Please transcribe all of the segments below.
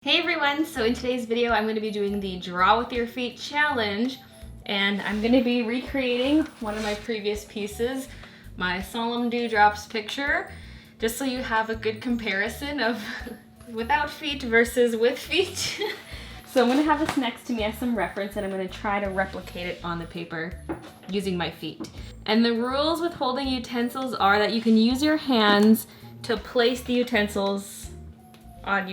Hey everyone, so in today's video I'm going to be doing the Draw with Your Feet challenge, and I'm going to be recreating one of my previous pieces, my Solemn Dewdrops picture, just so you have a good comparison of without feet versus with feet. So I'm going to have this next to me as some reference, and I'm going to try to replicate it on the paper using my feet. And the rules with holding utensils are that you can use your hands to place the utensils on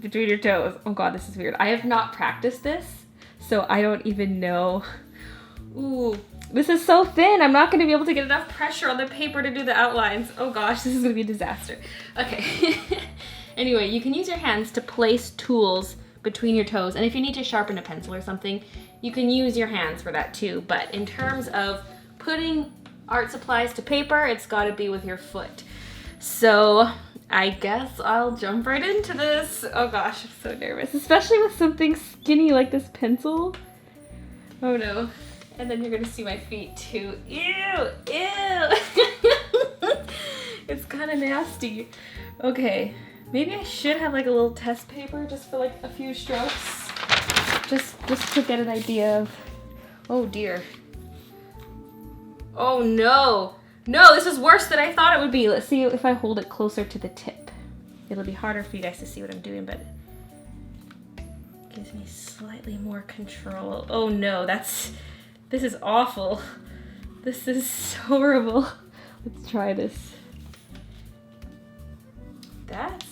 between your toes. Oh god, this is weird. I have not practiced this, so I don't even know. Ooh, this is so thin. I'm not gonna be able to get enough pressure on the paper to do the outlines. Oh gosh, this is gonna be a disaster. Okay. Anyway, you can use your hands to place tools between your toes, and if you need to sharpen a pencil or something, you can use your hands for that too. But in terms of putting art supplies to paper, it's gotta be with your foot. So I guess I'll jump right into this. Oh gosh, I'm so nervous, especially with something skinny like this pencil. Oh no. And then you're gonna see my feet too. Ew, ew. It's kind of nasty. Okay, maybe I should have like a little test paper just for like a few strokes. Just to get an idea of, oh dear. Oh no. No, this is worse than I thought it would be. Let's see if I hold it closer to the tip. It'll be harder for you guys to see what I'm doing, but it gives me slightly more control. Oh no, this is awful. This is horrible. Let's try this. That's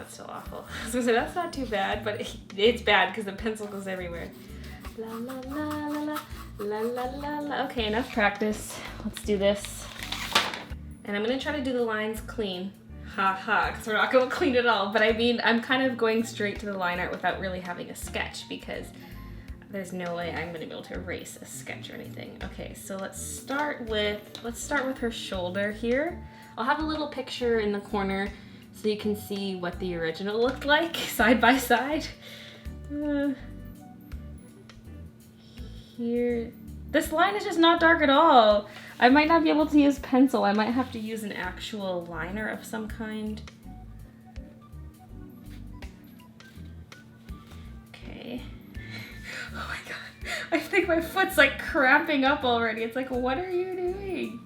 still awful. I was gonna say, that's not too bad, but it's bad because the pencil goes everywhere. La la la la la. La la la la. Okay, enough practice. Let's do this. And I'm gonna try to do the lines clean. Ha ha, because we're not gonna clean it all. But I mean, I'm kind of going straight to the line art without really having a sketch because there's no way I'm gonna be able to erase a sketch or anything. Okay, so let's start with her shoulder here. I'll have a little picture in the corner so you can see what the original looked like side by side. Here, this line is just not dark at all. I might not be able to use pencil. I might have to use an actual liner of some kind. Okay. Oh my god. I think my foot's like cramping up already. It's like, what are you doing?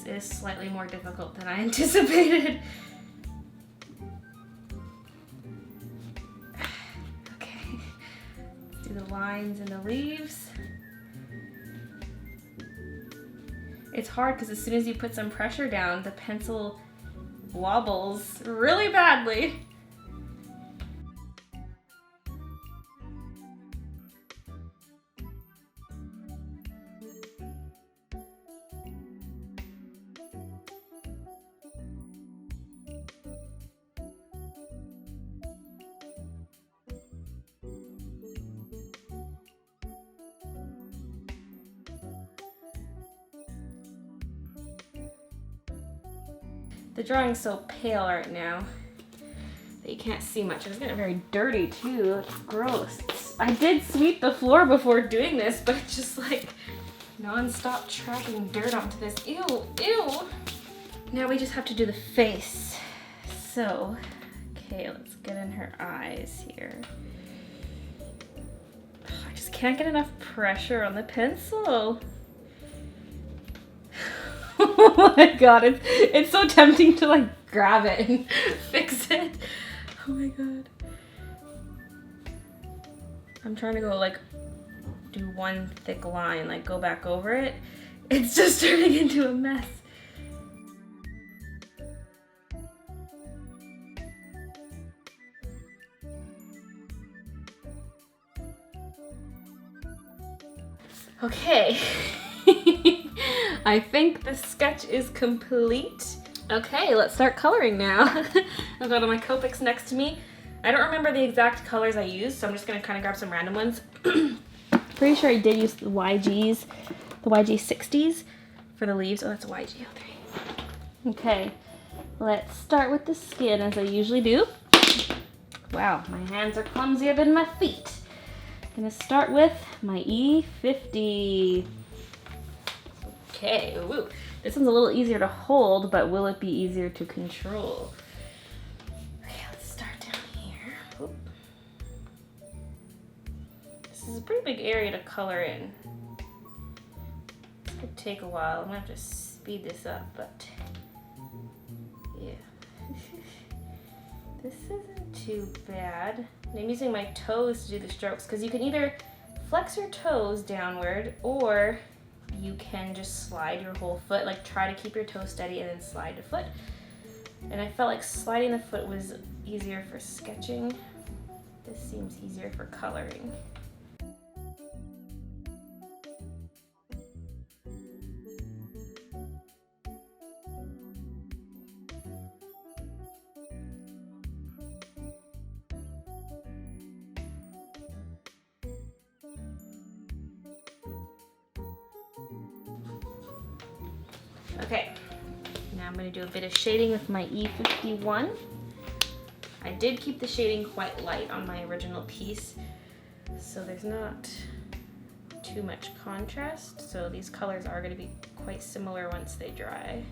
This is slightly more difficult than I anticipated. The lines and the leaves. It's hard because as soon as you put some pressure down, the pencil wobbles really badly. The drawing's so pale right now that you can't see much. It's getting very dirty too. It's gross. I did sweep the floor before doing this, but it's just like non-stop tracking dirt onto this. Ew, ew. Now we just have to do the face. So, okay, let's get in her eyes here. I just can't get enough pressure on the pencil. Oh my god, it's so tempting to like grab it and fix it. Oh my god. I'm trying to go like do one thick line, like go back over it. It's just turning into a mess. Okay. I think the sketch is complete. Okay, let's start coloring now. I've got all my Copics next to me. I don't remember the exact colors I used, so I'm just gonna kind of grab some random ones. Pretty sure I did use the YGs, the YG60s for the leaves. Oh, that's a YG03. Okay, let's start with the skin as I usually do. Wow, my hands are clumsier than my feet. I'm gonna start with my E50. Okay, ooh, this one's a little easier to hold, but will it be easier to control? Oop. This is a pretty big area to color in. This could take a while. I'm gonna have to speed this up, but yeah. This isn't too bad. And I'm using my toes to do the strokes because you can either flex your toes downward or you can just slide your whole foot, like try to keep your toe steady and then slide the foot. And I felt like sliding the foot was easier for sketching. This seems easier for coloring. Okay, now I'm going to do a bit of shading with my E51. I did keep the shading quite light on my original piece, so there's not too much contrast, so these colors are going to be quite similar once they dry.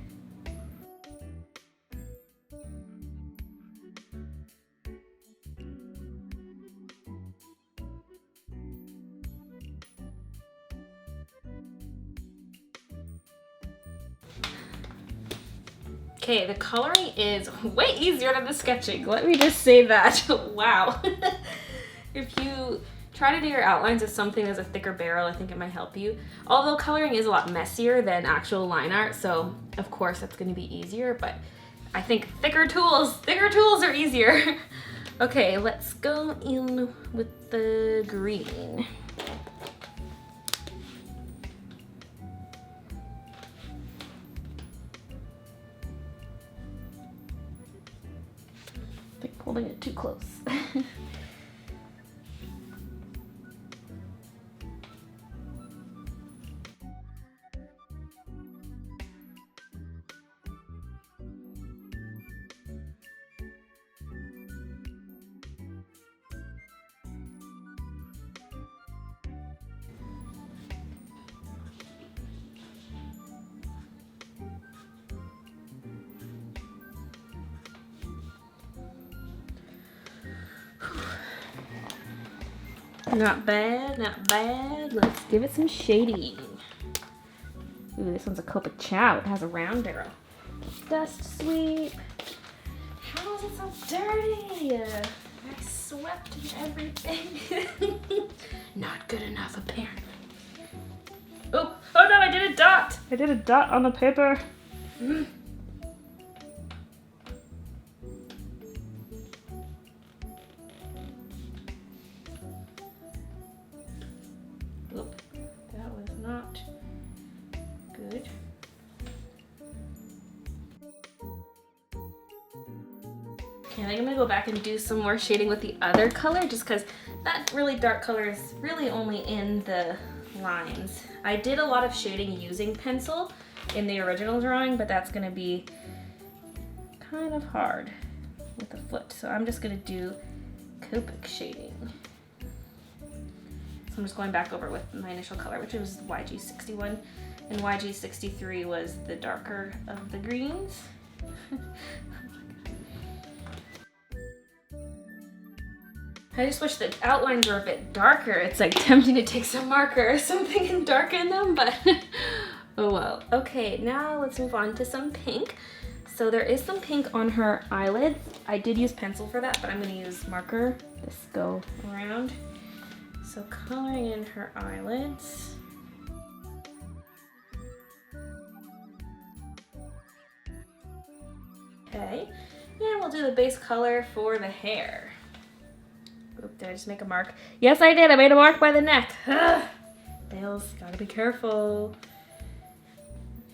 Okay, the coloring is way easier than the sketching. Let me just say that. Wow. If you try to do your outlines with something that's a thicker barrel, I think it might help you. Although coloring is a lot messier than actual line art, so of course that's going to be easier, but I think thicker tools are easier. Okay, let's go in with the green. Holding it too close. Not bad, not bad. Let's give it some shading. Ooh, this one's a Copic Chow. It has a round barrel. Dust sweep. How is it so dirty? I swept everything. Not good enough, apparently. Oh no, I did a dot. I did a dot on the paper. I think I'm gonna go back and do some more shading with the other color just because that really dark color is really only in the lines. I did a lot of shading using pencil in the original drawing, but that's gonna be kind of hard with the foot. So I'm just gonna do Copic shading. So I'm just going back over with my initial color, which was YG61, and YG63 was the darker of the greens. I just wish the outlines were a bit darker. It's like tempting to take some marker or something and darken them, but oh well. Okay, now let's move on to some pink. So there is some pink on her eyelids. I did use pencil for that, but I'm gonna use marker. This go around. So coloring in her eyelids. Okay, and we'll do the base color for the hair. Oop, did I just make a mark? Yes, I did. I made a mark by the neck. Nails, gotta be careful.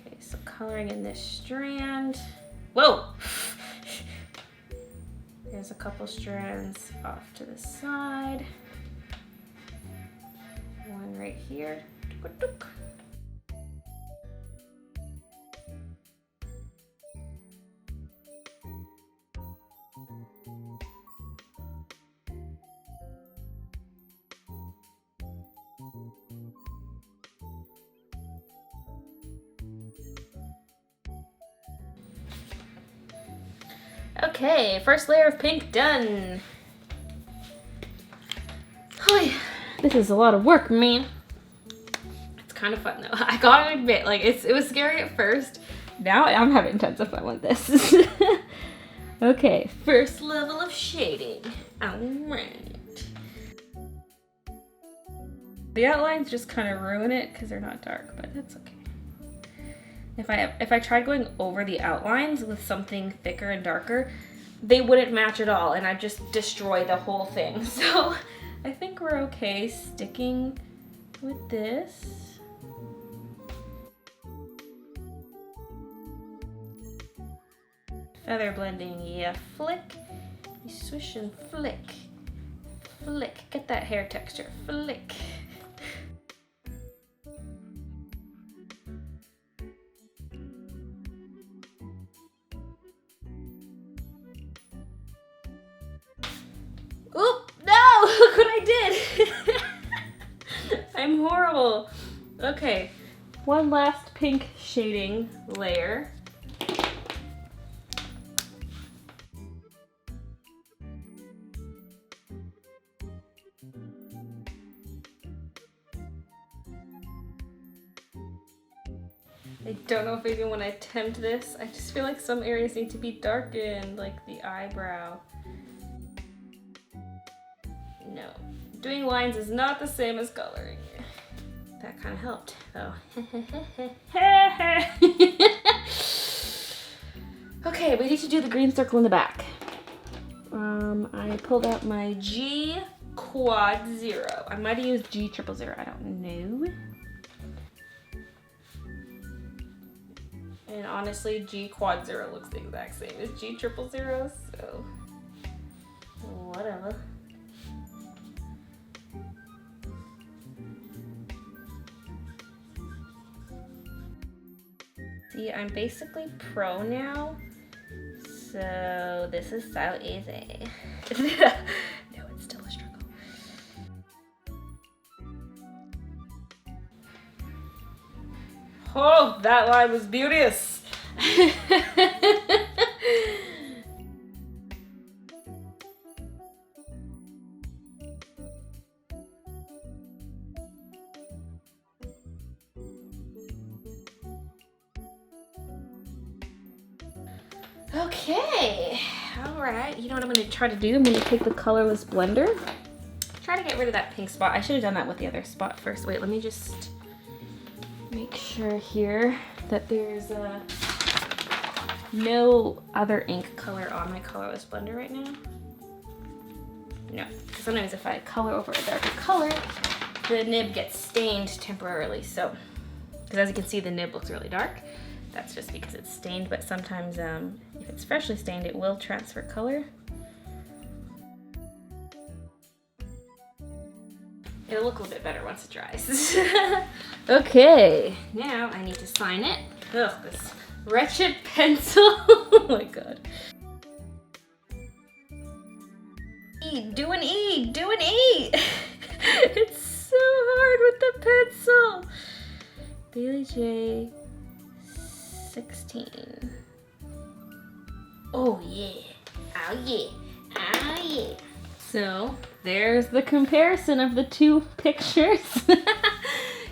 Okay, so coloring in this strand. Whoa! There's a couple strands off to the side. One right here. Okay, first layer of pink done. This is a lot of work, man. It's kind of fun though. I gotta admit, like it was scary at first. Now I'm having tons of fun with this. Okay, first level of shading. Alright. The outlines just kind of ruin it because they're not dark, but that's okay. If I tried going over the outlines with something thicker and darker, they wouldn't match at all, and I'd just destroy the whole thing. So I think we're okay sticking with this. Feather blending, yeah, flick. You swish and flick. Flick, get that hair texture, flick. Oop, no, look what I did. I'm horrible. Okay, one last pink shading layer. I don't know if I even want to attempt this. I just feel like some areas need to be darkened, like the eyebrow. No, doing lines is not the same as coloring. That kind of helped, though. Okay, we need to do the green circle in the back. I pulled out my G quad 0. I might have used G 000, I don't know. And honestly, G quad 0 looks the exact same as G 000, so whatever. See, I'm basically pro now, so this is so easy. No, it's still a struggle. Oh, that line was beauteous. Okay, all right. You know what I'm gonna try to do? I'm gonna take the colorless blender, try to get rid of that pink spot. I should have done that with the other spot first. Wait, let me just make sure here that there's no other ink color on my colorless blender right now. No, because sometimes if I color over a darker color, the nib gets stained temporarily. So, because as you can see, the nib looks really dark. That's just because it's stained, but sometimes if it's freshly stained, it will transfer color. It'll look a little bit better once it dries. Okay, now I need to sign it. Ugh, this wretched pencil. Oh my god. Do an E, do an E. It's so hard with the pencil. Baylee J 16. Oh yeah, oh yeah, oh yeah. So there's the comparison of the two pictures.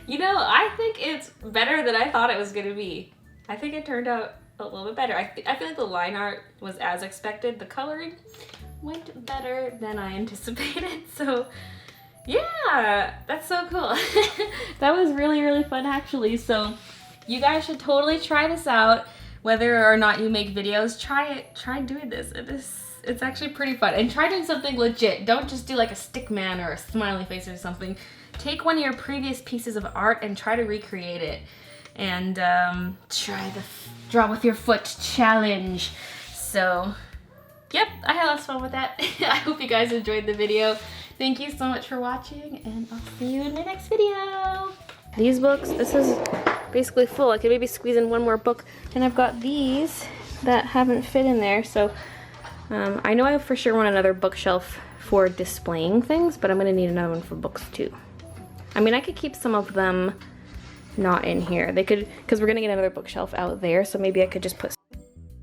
You know, I think it's better than I thought it was gonna be. I think it turned out a little bit better. I feel like the line art was as expected. The coloring went better than I anticipated. So yeah, that's so cool. That was really, really fun actually. So you guys should totally try this out. Whether or not you make videos, try it. Try doing this. It's actually pretty fun. And try doing something legit. Don't just do like a stick man or a smiley face or something. Take one of your previous pieces of art and try to recreate it. And try the draw with your foot challenge. So, yep, I had lots of fun with that. I hope you guys enjoyed the video. Thank you so much for watching, and I'll see you in my next video. These books, this is basically full. I could maybe squeeze in one more book. And I've got these that haven't fit in there. So I know I for sure want another bookshelf for displaying things, but I'm gonna need another one for books too. I mean, I could keep some of them not in here. They could, because we're gonna get another bookshelf out there, so maybe I could just put